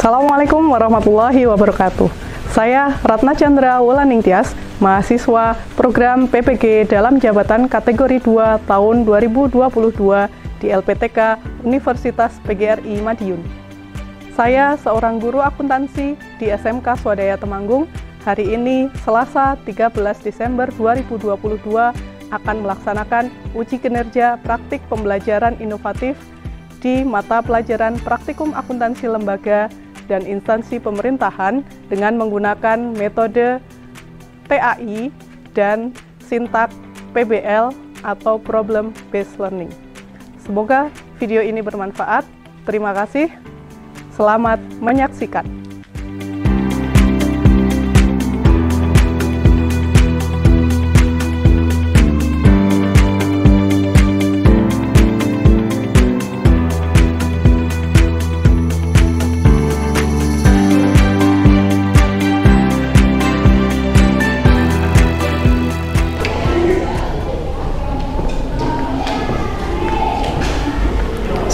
Assalamualaikum warahmatullahi wabarakatuh. Saya Ratna Chandra Wulaningtyas, mahasiswa program PPG dalam jabatan kategori 2 tahun 2022 di LPTK Universitas PGRI Madiun. Saya seorang guru akuntansi di SMK Swadaya Temanggung. Hari ini, Selasa 13 Desember 2022, akan melaksanakan uji kinerja praktik pembelajaran inovatif di mata pelajaran Praktikum Akuntansi Lembaga dan Instansi Pemerintahan dengan menggunakan metode TAI dan sintak PBL atau Problem Based Learning. Semoga video ini bermanfaat. Terima kasih. Selamat menyaksikan.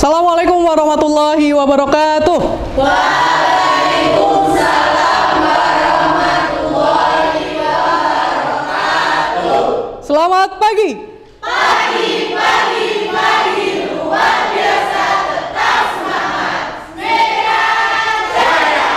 Assalamualaikum warahmatullahi wabarakatuh. Waalaikumsalam warahmatullahi wabarakatuh. Selamat pagi. Pagi, luar biasa, tetap semangat. Mega Jaya.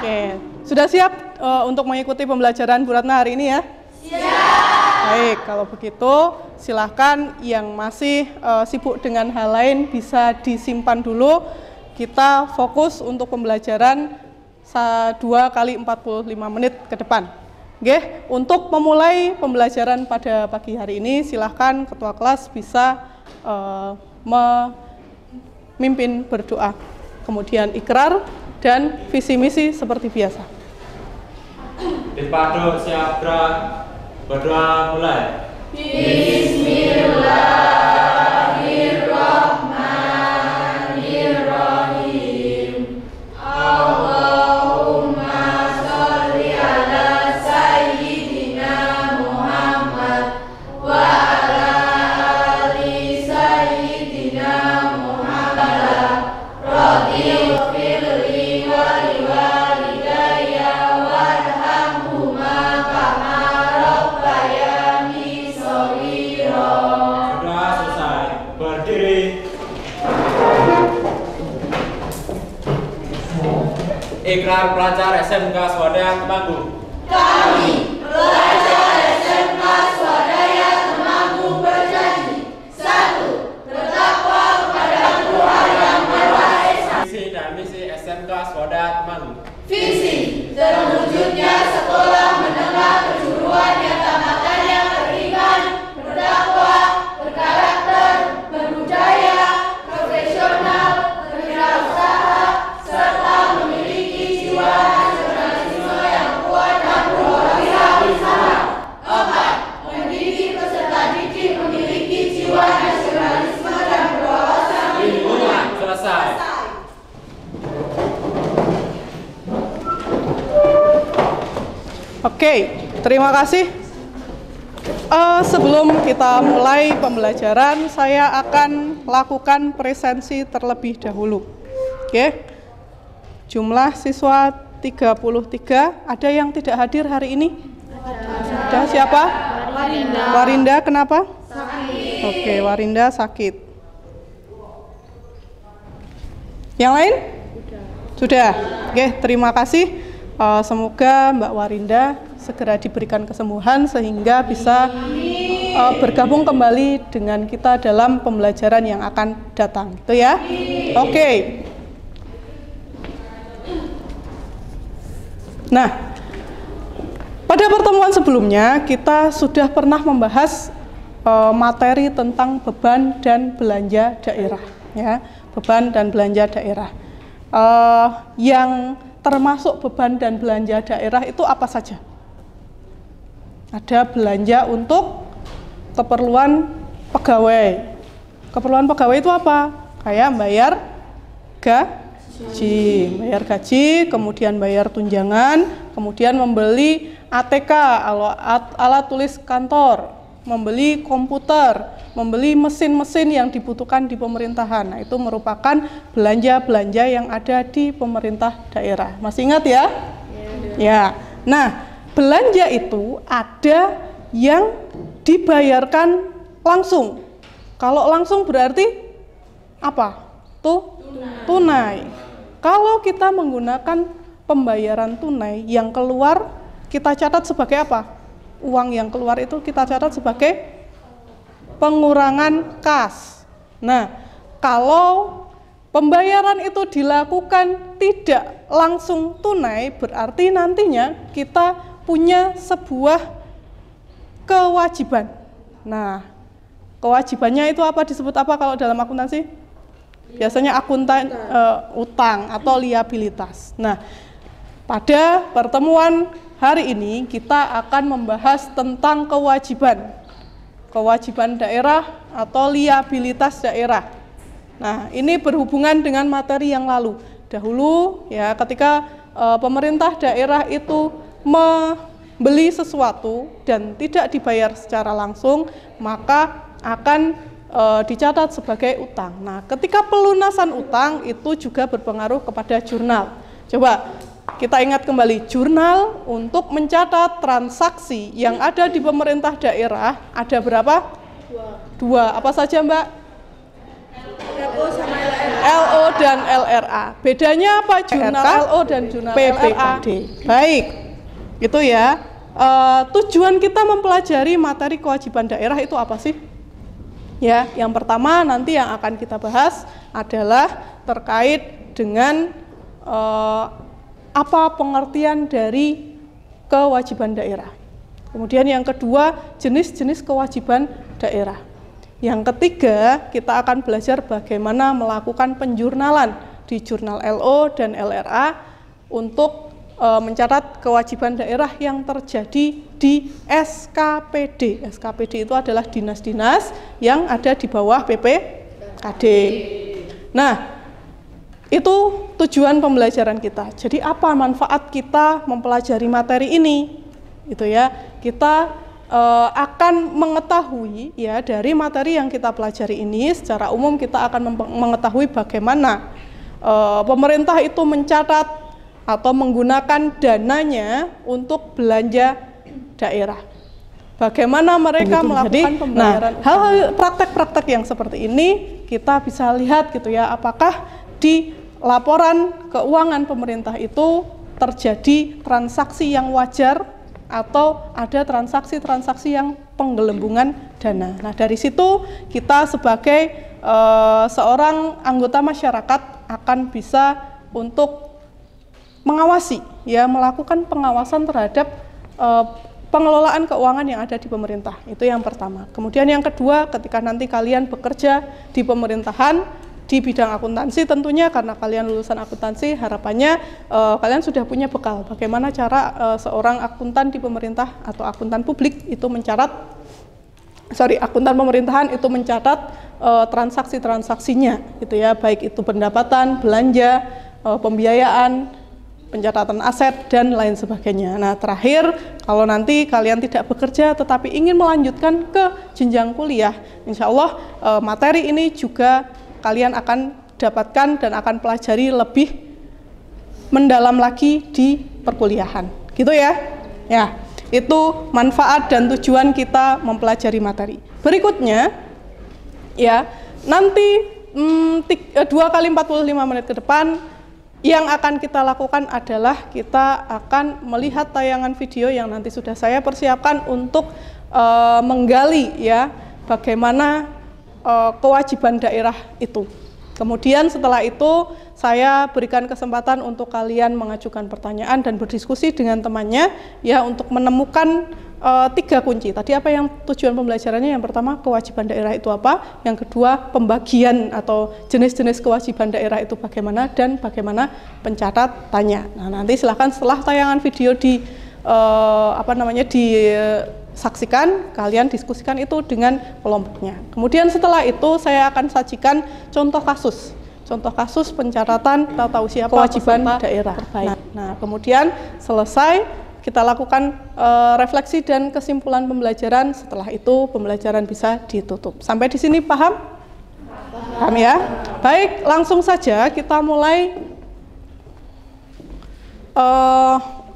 Oke, sudah siap untuk mengikuti pembelajaran Bu Ratna hari ini ya? Siap. Baik, kalau begitu silahkan yang masih sibuk dengan hal lain bisa disimpan dulu. Kita fokus untuk pembelajaran 2 kali 45 menit ke depan. Oke, untuk memulai pembelajaran pada pagi hari ini, silahkan ketua kelas bisa memimpin berdoa. Kemudian ikrar dan visi misi seperti biasa. Dipadu siap berdoa mulai. Bismillahirrahmanirrahim. Allahumma sholli ala sayyidina Muhammad wa ala ali sayyidina Muhammad. Radhighfir li wa liwalidayya warhamhuma kama rabbayani shaghira. Sudah selesai. Berdiri. Ikrar pelajar SMK Swadaya Temanggung. Kami, pelajar SMK Swadaya Temanggung berjanji. 1. Bertakwa kepada Tuhan Yang Maha Esa. Visi dan misi SMK Swadaya Temanggung. Visi, terwujudnya sekolah menengah kejuruan yang tamatannya beriman, bertakwa, berkarakter, berbudaya, profesional, berwirausaha, serta memiliki jiwa nasionalisme yang kuat dan berwirausaha. 4. Mendidik peserta didik memiliki jiwa nasionalisme dan berwawasan lingkungan. Selesai. Oke, terima kasih. Sebelum kita mulai pembelajaran, saya akan lakukan presensi terlebih dahulu. Oke, jumlah siswa 33. Ada yang tidak hadir hari ini? Ada. Siapa? Warinda. Warinda, kenapa? Sakit. Oke, Warinda sakit. Yang lain? Sudah. Oke, terima kasih. Semoga Mbak Warinda segera diberikan kesembuhan sehingga bisa bergabung kembali dengan kita dalam pembelajaran yang akan datang. Itu ya? Oke. Nah, pada pertemuan sebelumnya kita sudah pernah membahas materi tentang beban dan belanja daerah, ya, beban dan belanja daerah. Yang termasuk beban dan belanja daerah itu apa saja? Ada belanja untuk keperluan pegawai. Keperluan pegawai itu apa? Kayak bayar gaji, kemudian bayar tunjangan, kemudian membeli ATK, alat tulis kantor, membeli komputer, membeli mesin-mesin yang dibutuhkan di pemerintahan. Nah, itu merupakan belanja-belanja yang ada di pemerintah daerah. Masih ingat ya? Ya. Nah, belanja itu ada yang dibayarkan langsung. Kalau langsung berarti apa? Tunai. Kalau kita menggunakan pembayaran tunai, yang keluar kita catat sebagai apa? Uang yang keluar itu kita catat sebagai pengurangan kas. Nah, kalau pembayaran itu dilakukan tidak langsung tunai, berarti nantinya kita punya sebuah kewajiban. Nah, kewajibannya itu apa, disebut apa kalau dalam akuntansi? Biasanya utang atau liabilitas. Nah, pada pertemuan hari ini kita akan membahas tentang kewajiban daerah atau liabilitas daerah. Nah, ini berhubungan dengan materi yang lalu. Dahulu ya, ketika pemerintah daerah itu membeli sesuatu dan tidak dibayar secara langsung, maka akan dicatat sebagai utang. Nah, ketika pelunasan utang itu juga berpengaruh kepada jurnal. Coba kita ingat kembali, jurnal untuk mencatat transaksi yang ada di pemerintah daerah ada berapa? Dua. Apa saja, Mbak? LO dan LRA. Bedanya apa jurnal LO dan jurnal LRA? Baik, itu ya. Tujuan kita mempelajari materi kewajiban daerah itu apa sih? Ya, yang pertama nanti yang akan kita bahas adalah terkait dengan apa pengertian dari kewajiban daerah. Kemudian yang kedua, jenis-jenis kewajiban daerah. Yang ketiga, kita akan belajar bagaimana melakukan penjurnalan di jurnal LO dan LRA untuk mencatat kewajiban daerah yang terjadi di SKPD. SKPD itu adalah dinas-dinas yang ada di bawah PPKD. Nah, itu tujuan pembelajaran kita. Jadi apa manfaat kita mempelajari materi ini? Itu ya, kita akan mengetahui ya dari materi yang kita pelajari ini secara umum kita akan mengetahui bagaimana pemerintah itu mencatat atau menggunakan dananya untuk belanja daerah. Bagaimana mereka melakukan pembayaran. Nah, hal-hal praktek-praktek yang seperti ini kita bisa lihat gitu ya, apakah di laporan keuangan pemerintah itu terjadi transaksi yang wajar atau ada transaksi-transaksi yang penggelembungan dana. Nah, dari situ kita sebagai seorang anggota masyarakat akan bisa untuk mengawasi, ya, melakukan pengawasan terhadap pengelolaan keuangan yang ada di pemerintah. Itu yang pertama. Kemudian yang kedua, ketika nanti kalian bekerja di pemerintahan di bidang akuntansi, tentunya karena kalian lulusan akuntansi, harapannya kalian sudah punya bekal bagaimana cara seorang akuntan di pemerintah atau akuntan publik itu akuntan pemerintahan itu mencatat transaksi-transaksinya, gitu ya, baik itu pendapatan, belanja, pembiayaan, pencatatan aset, dan lain sebagainya. Nah, terakhir, kalau nanti kalian tidak bekerja tetapi ingin melanjutkan ke jenjang kuliah, insya Allah materi ini juga kalian akan dapatkan dan akan pelajari lebih mendalam lagi di perkuliahan, gitu ya. Ya, itu manfaat dan tujuan kita mempelajari materi. Berikutnya, ya, nanti 2 kali 45 menit ke depan yang akan kita lakukan adalah kita akan melihat tayangan video yang nanti sudah saya persiapkan untuk menggali, ya, bagaimana kewajiban daerah itu. Kemudian setelah itu saya berikan kesempatan untuk kalian mengajukan pertanyaan dan berdiskusi dengan temannya, ya, untuk menemukan 3 kunci. Tadi apa yang tujuan pembelajarannya? Yang pertama, kewajiban daerah itu apa? Yang kedua, pembagian atau jenis-jenis kewajiban daerah itu bagaimana, dan bagaimana pencatatannya. Nah, nanti silahkan setelah tayangan video disaksikan, kalian diskusikan itu dengan kelompoknya. Kemudian setelah itu saya akan sajikan contoh kasus pencatatan tata usia kewajiban daerah. Nah, kemudian selesai kita lakukan refleksi dan kesimpulan pembelajaran. Setelah itu pembelajaran bisa ditutup. Sampai di sini paham? Paham ya? Baik, langsung saja kita mulai.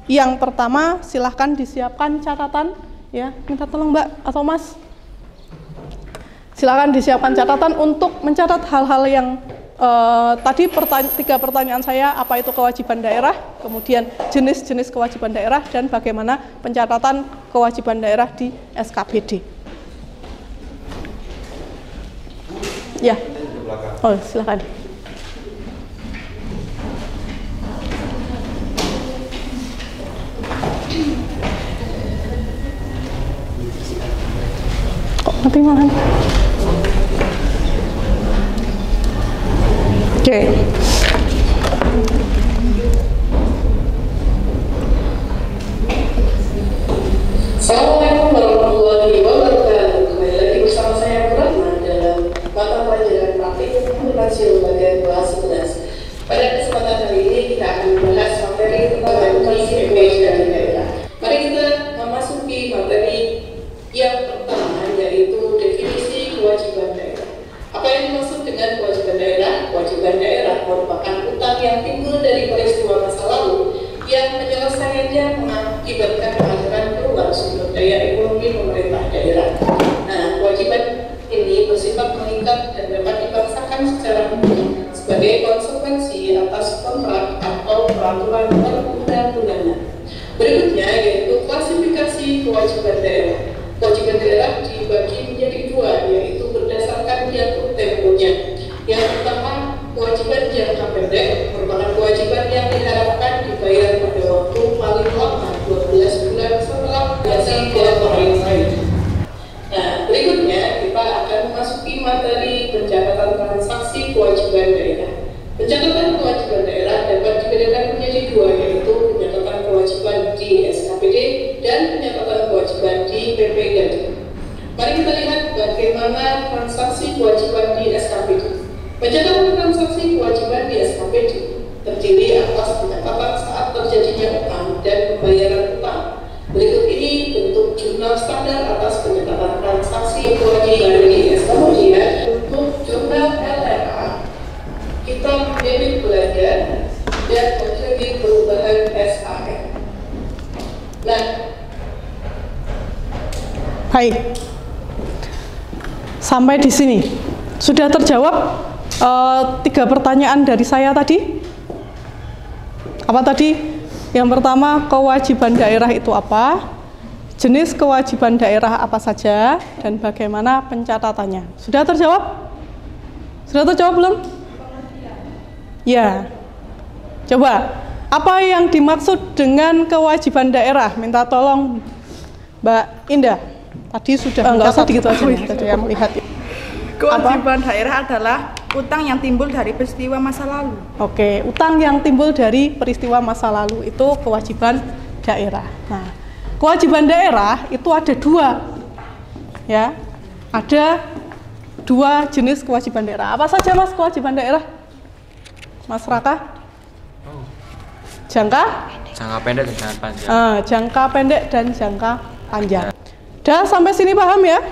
Yang pertama, silahkan disiapkan catatan. Ya, minta tolong Mbak atau Mas. Silahkan disiapkan catatan untuk mencatat hal-hal yang tadi 3 pertanyaan saya, apa itu kewajiban daerah, kemudian jenis-jenis kewajiban daerah, dan bagaimana pencatatan kewajiban daerah di SKPD. Ya, oh silakan. Kok mati makan? Oke. Assalamualaikum warahmatullahi wabarakatuh. Kembali lagi bersama saya Rahman dalam mata pelajaran praktik aplikasi lembaga kelas 11. Pada kesempatan hari ini kita akan membahas materi tentang kewajiban daerah. Mari kita memasuki materi yang pertama, yaitu definisi kewajiban daerah. Apa yang dimaksud dengan kewajiban daerah? Kewajiban daerah merupakan utang yang timbul dari peristiwa masa lalu yang penyelesaiannya mengakibatkan pengaturan perubahan sumber daya ekonomi pemerintah daerah. Nah, kewajiban ini bersifat mengikat dan dapat dipaksakan secara hukum sebagai konsekuensi atas kontrak atau peraturan perundang-undangan. Berikutnya yaitu klasifikasi kewajiban daerah. Kewajiban daerah dibagi menjadi 2, yaitu berdasarkan jangka temponya. Yang pertama, kewajiban jangka pendek merupakan kewajiban yang diharapkan dibayar pada waktu paling lama 12 bulan setelah gaji dan lain-lain. Nah, berikutnya kita akan memasuki materi pencatatan transaksi kewajiban daerah. Pencatatan kewajiban daerah dapat dibedakan menjadi 2, yaitu pencatatan kewajiban di SKPD dan pencatatan kewajiban di PPG. Mari kita lihat bagaimana transaksi kewajiban di SKPD. Pencatatan transaksi kewajiban di SKPD terdiri atas pencatatan saat terjadinya utang dan pembayaran utang. Berikut ini bentuk jurnal standar atas pencatatan transaksi kewajiban di SKPD. Untuk jurnal LRA, kita debit belanja dan kredit perubahan SAM. Nah, Baik. Sampai di sini sudah terjawab 3 pertanyaan dari saya tadi. Apa tadi? Yang pertama, kewajiban daerah itu apa? Jenis kewajiban daerah apa saja dan bagaimana pencatatannya? Sudah terjawab? Sudah terjawab belum? Ya. Coba, apa yang dimaksud dengan kewajiban daerah? Minta tolong Mbak Indah. Tadi sudah enggak usah gitu aja nih, tadi yang melihat. Kewajiban daerah adalah utang yang timbul dari peristiwa masa lalu. Oke, utang yang timbul dari peristiwa masa lalu itu kewajiban daerah. Nah, kewajiban daerah itu ada 2, ya, ada 2 jenis kewajiban daerah. Apa saja Mas kewajiban daerah? Mas Raka? Jangka pendek dan jangka panjang. Jangka pendek dan jangka panjang. Udah sampai sini paham ya?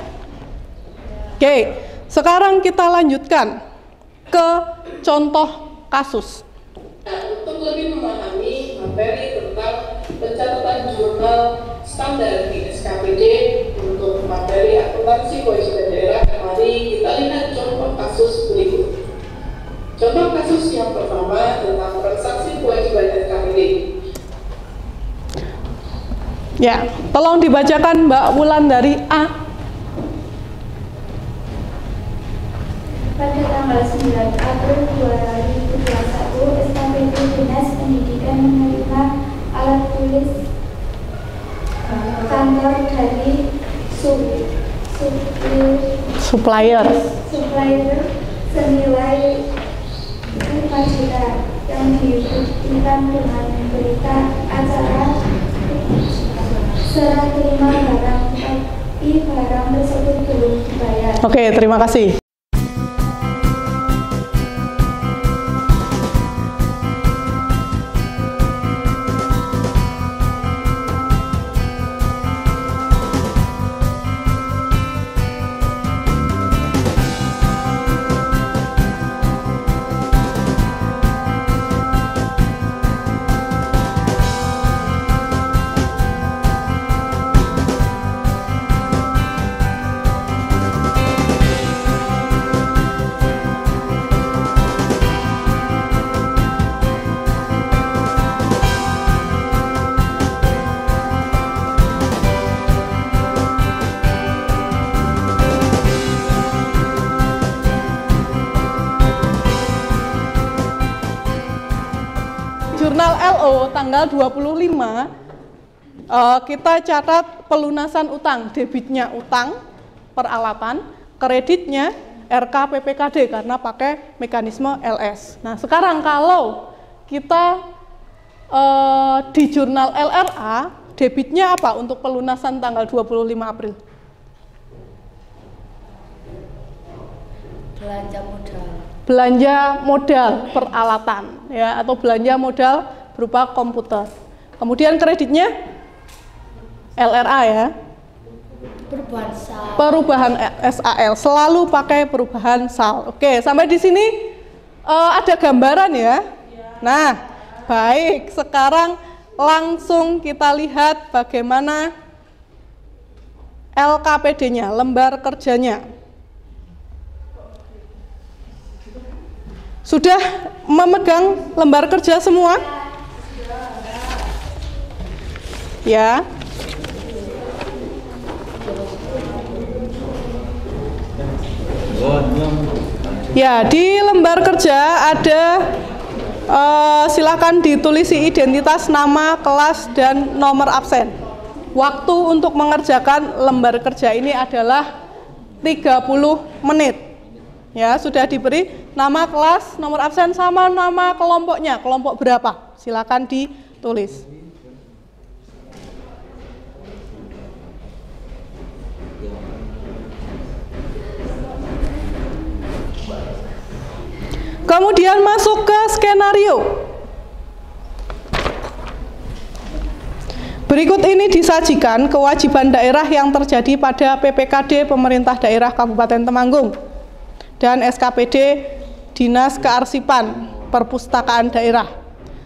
Oke, sekarang kita lanjutkan ke contoh kasus. Untuk lebih memahami materi tentang pencatatan jurnal standar di SKPD untuk materi akuntansi kewajiban daerah, mari kita lihat contoh kasus berikut. Contoh kasus yang pertama tentang transaksi kewajiban SKPD. Ya, tolong dibacakan Mbak Wulan dari A. Pada tanggal 9 April 2021, SKPD Dinas Pendidikan menerima alat tulis kantor dari supplier senilai 5 juta yang dihubungkan dengan berita acara serah terima barang, tapi barang tersebut belum dibayar. Oke, terima kasih. LO tanggal 25 kita catat pelunasan utang, debitnya utang peralatan, kreditnya RKPPKD karena pakai mekanisme LS. Nah, sekarang kalau kita di jurnal LRA, debitnya apa untuk pelunasan tanggal 25 April? Belanja modal. Belanja modal peralatan ya, atau belanja modal berupa komputer. Kemudian kreditnya LRA ya. Perubahan SAL. Perubahan SAL, selalu pakai perubahan SAL. Oke, sampai di sini ada gambaran ya. Nah, baik, sekarang langsung kita lihat bagaimana LKPD-nya, lembar kerjanya. Sudah memegang lembar kerja semua? Ya. Ya, di lembar kerja ada silakan ditulisi identitas, nama, kelas, dan nomor absen. Waktu untuk mengerjakan lembar kerja ini adalah 30 menit. Ya, sudah diberi nama kelas, nomor absen, sama nama kelompoknya. Kelompok berapa? Silakan ditulis. Kemudian masuk ke skenario. Berikut ini disajikan kewajiban daerah yang terjadi pada PPKD Pemerintah Daerah Kabupaten Temanggung dan SKPD Dinas Kearsipan Perpustakaan Daerah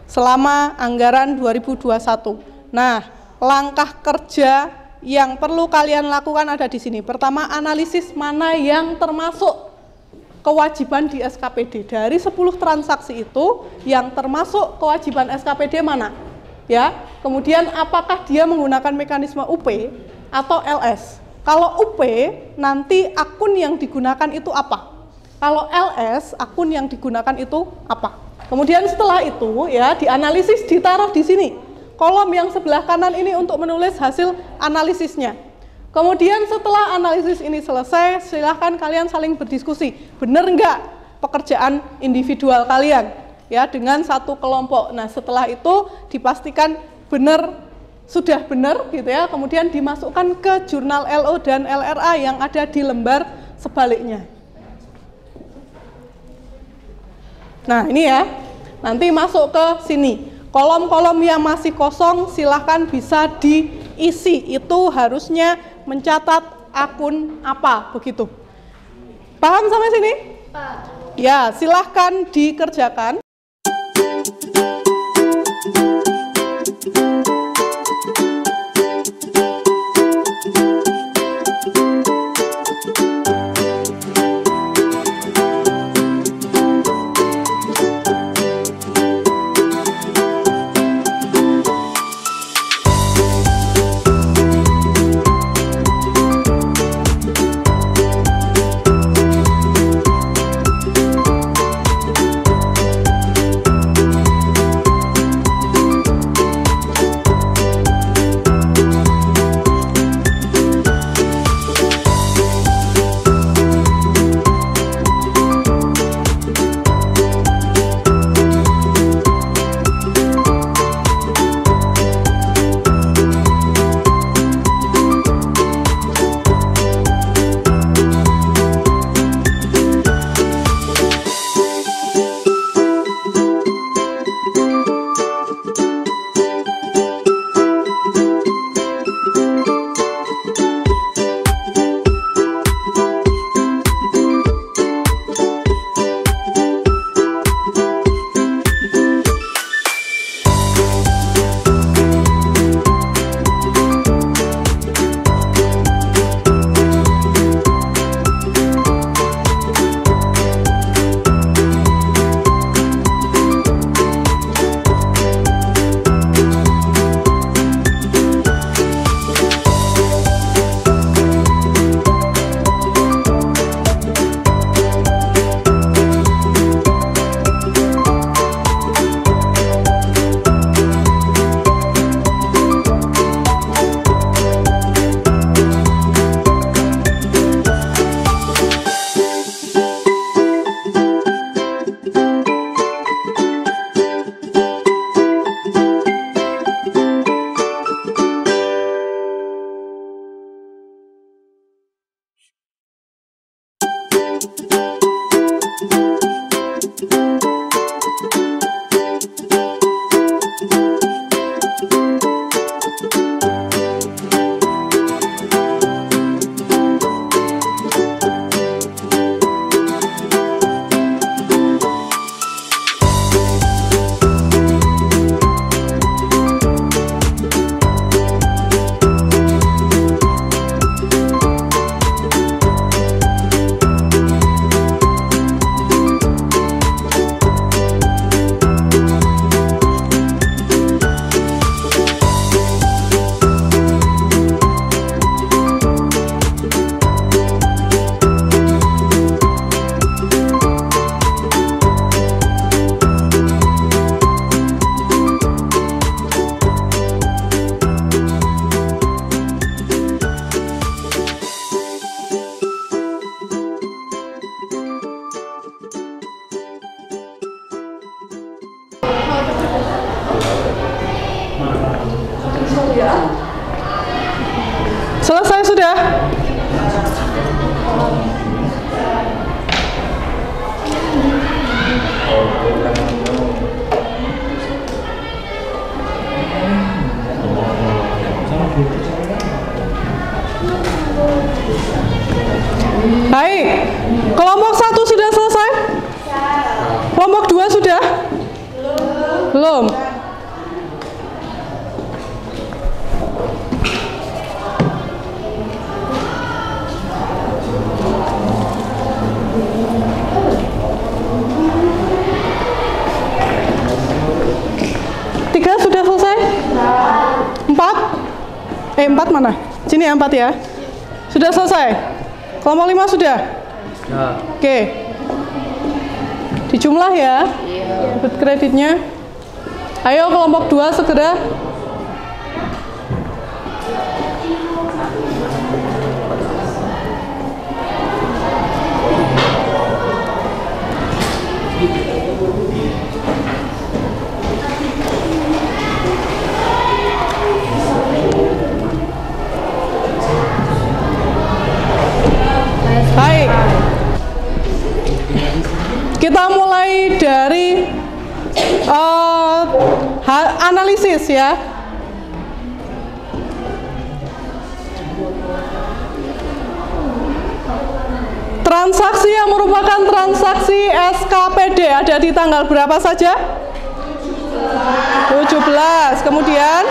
selama anggaran 2021. Nah, langkah kerja yang perlu kalian lakukan ada di sini. Pertama, analisis mana yang termasuk kewajiban di SKPD. Dari 10 transaksi itu yang termasuk kewajiban SKPD mana? Ya. Kemudian apakah dia menggunakan mekanisme UP atau LS? Kalau UP, nanti akun yang digunakan itu apa? Kalau LS, akun yang digunakan itu apa? Kemudian setelah itu ya dianalisis, ditaruh di sini. Kolom yang sebelah kanan ini untuk menulis hasil analisisnya. Kemudian setelah analisis ini selesai, silahkan kalian saling berdiskusi. Benar enggak pekerjaan individual kalian ya dengan satu kelompok. Nah, setelah itu dipastikan benar, sudah benar gitu ya. Kemudian dimasukkan ke jurnal LO dan LRA yang ada di lembar sebaliknya. Nah, ini ya. Nanti masuk ke sini. Kolom-kolom yang masih kosong silahkan bisa diisi. Itu harusnya mencatat akun apa, begitu. Paham sampai sini? Pak. Ya, silahkan dikerjakan. Selesai sudah? Baik, kelompok 1 sudah selesai? Kelompok 2 sudah? Belum. Tiga sudah selesai? 4? 4 mana? Sini ya 4 ya. Sudah selesai? Kelompok 5 sudah? Ya. Oke. Dijumlah ya. Dapat kreditnya. Ayo kelompok 2 segera. Baik. Kita mulai dari analisis ya. Transaksi yang merupakan transaksi SKPD ada di tanggal berapa saja? 17. Kemudian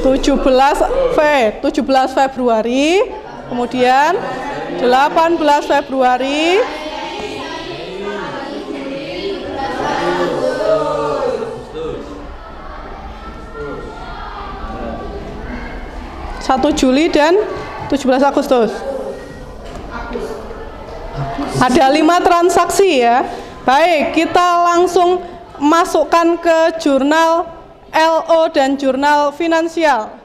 17 Februari, kemudian 18 Februari, Satu Juli dan 17 Agustus. Ada 5 transaksi ya. Baik, kita langsung masukkan ke jurnal LO dan jurnal finansial.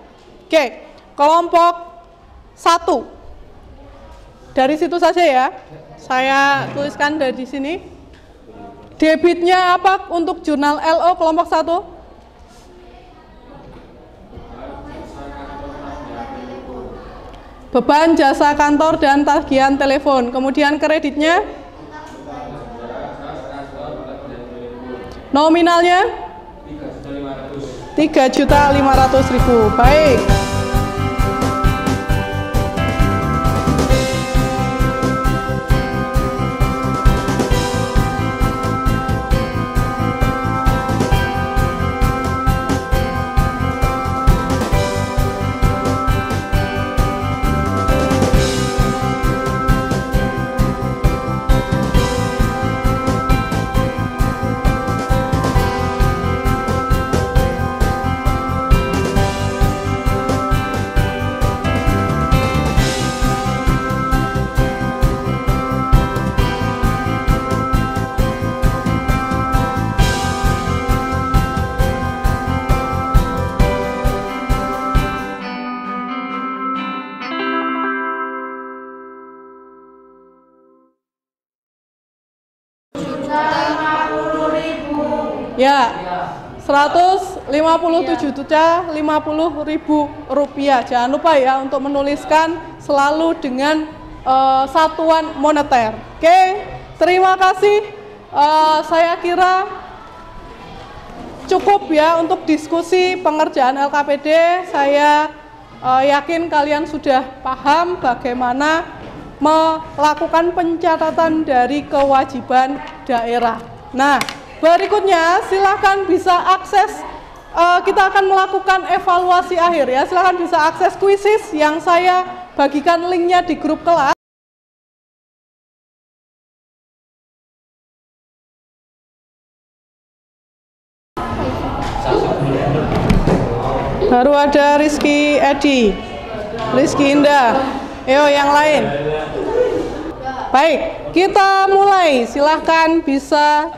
Oke, kelompok 1. Dari situ saja ya. Saya tuliskan dari sini. Debitnya apa untuk jurnal LO kelompok 1? Beban jasa kantor dan tagihan telepon. Kemudian kreditnya? Nominalnya? 3.500.000. Baik. Ya, 157.050.000 rupiah. Jangan lupa ya untuk menuliskan selalu dengan satuan moneter. Oke, terima kasih. Saya kira cukup ya untuk diskusi pengerjaan LKPD. Saya yakin kalian sudah paham bagaimana melakukan pencatatan dari kewajiban daerah. Nah, berikutnya silakan bisa akses, kita akan melakukan evaluasi akhir ya. Silakan bisa akses kuisis yang saya bagikan linknya di grup kelas. Baru ada Rizky Edi, Rizky Indah. Ayo yang lain. Baik, kita mulai. Silahkan bisa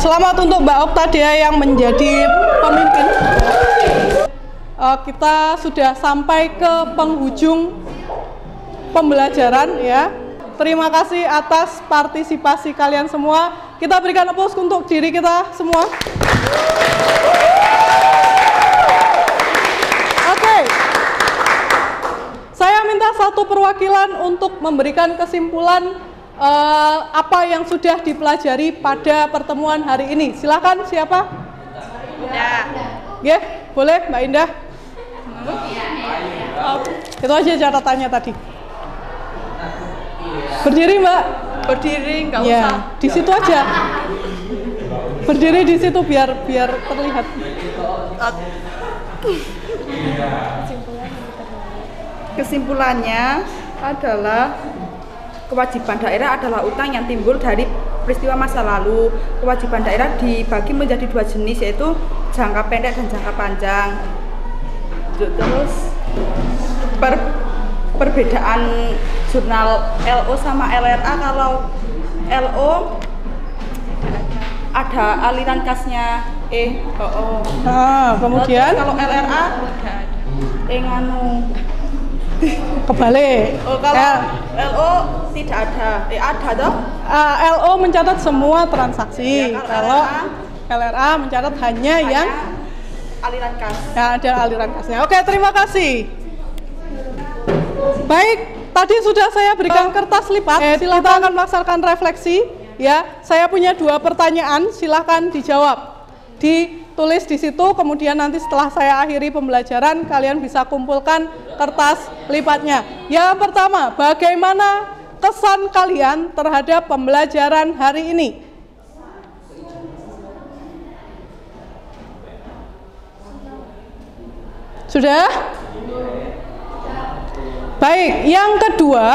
Selamat untuk Mbak Oktadia yang menjadi pemimpin. Kita sudah sampai ke penghujung pembelajaran ya. Terima kasih atas partisipasi kalian semua. Kita berikan applause untuk diri kita semua. Oke. Saya minta satu perwakilan untuk memberikan kesimpulan apa yang sudah dipelajari pada pertemuan hari ini. Silakan, siapa? Indah. Ya, boleh Mbak Indah. Itu aja catatannya tadi. Berdiri Mbak. Berdiri, nggak Ya, usah. di situ aja. Berdiri di situ biar terlihat. Kesimpulannya adalah kewajiban daerah adalah utang yang timbul dari peristiwa masa lalu. Kewajiban daerah dibagi menjadi dua jenis, yaitu jangka pendek dan jangka panjang. Terus perbedaan jurnal LO sama LRA, kalau LO ada aliran kasnya Kemudian kalau LRA kebalik. kalau LO tidak ada ada toh. LO mencatat semua transaksi. Ya, kalau LRA mencatat hanya yang aliran kas. ya, ada aliran kasnya. Oke, terima kasih. Baik, tadi sudah saya berikan kertas lipat. Silakan. Kita akan melaksanakan refleksi. Ya, saya punya 2 pertanyaan. Silakan dijawab. Ditulis di situ. Kemudian nanti setelah saya akhiri pembelajaran, kalian bisa kumpulkan kertas lipatnya. Yang pertama, bagaimana kesan kalian terhadap pembelajaran hari ini? Sudah? Baik, yang kedua,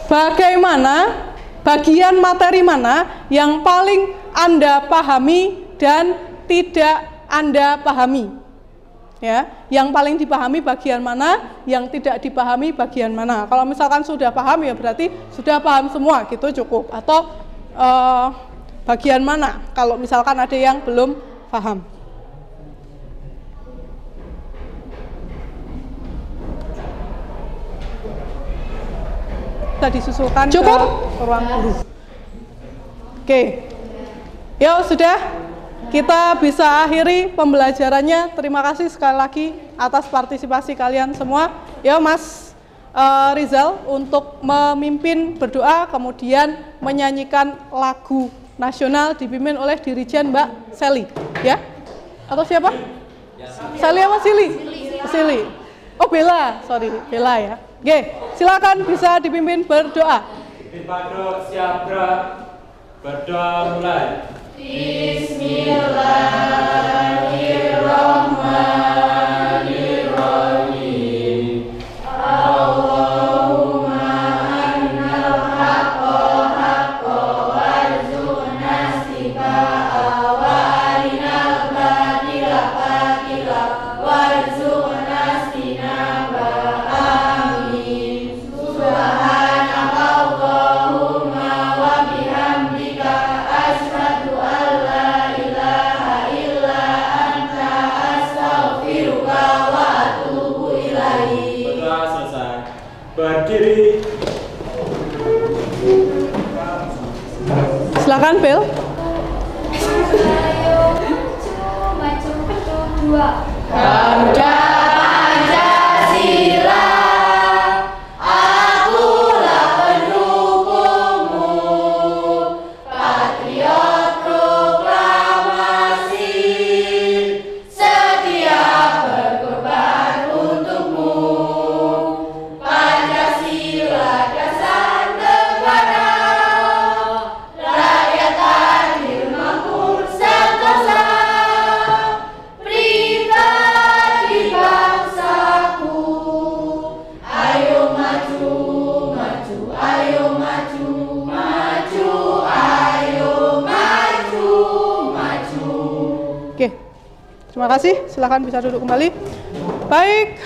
bagaimana bagian materi mana yang paling Anda pahami dan tidak Anda pahami? Ya, yang paling dipahami bagian mana, yang tidak dipahami bagian mana. Kalau misalkan sudah paham ya berarti sudah paham semua, gitu cukup. Atau bagian mana kalau misalkan ada yang belum paham. Disusulkan cukup ke ruang guru. Oke, yuk sudah, kita bisa akhiri pembelajarannya. Terima kasih sekali lagi atas partisipasi kalian semua. Yuk Mas Rizal untuk memimpin berdoa, kemudian menyanyikan lagu nasional dipimpin oleh Dirijen Mbak Seli, ya? Atau siapa? Seli apa Sili? Sili. Oh Bella, sorry Bella ya. Oke, silakan bisa dipimpin berdoa. Ibadah siap gerak, berdoa mulai. Bismillahirrahmanirrahim. Allahumma annal haqqa haqqa warzuqna istiba'a wa arinal batila batila warzuqna istinaba. Berdiri. Silakan Bel. Maju, dua. Garuda Pancasila, akulah pendukungmu, patriot proklamasi, setia berkorban untukmu. Pancasila dasar negara, rakyat adil makmur sentosa. Pribadi bangsaku, ayo maju, maju, ayo maju, maju, ayo maju, maju. Oke, terima kasih. Silakan bisa duduk kembali. Baik.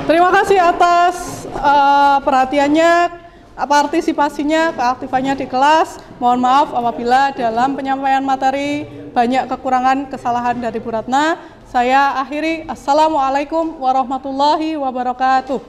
Terima kasih atas perhatiannya. partisipasinya, keaktifannya di kelas. Mohon maaf apabila dalam penyampaian materi banyak kekurangan, kesalahan dari Bu Ratna. Saya akhiri. Assalamualaikum warahmatullahi wabarakatuh.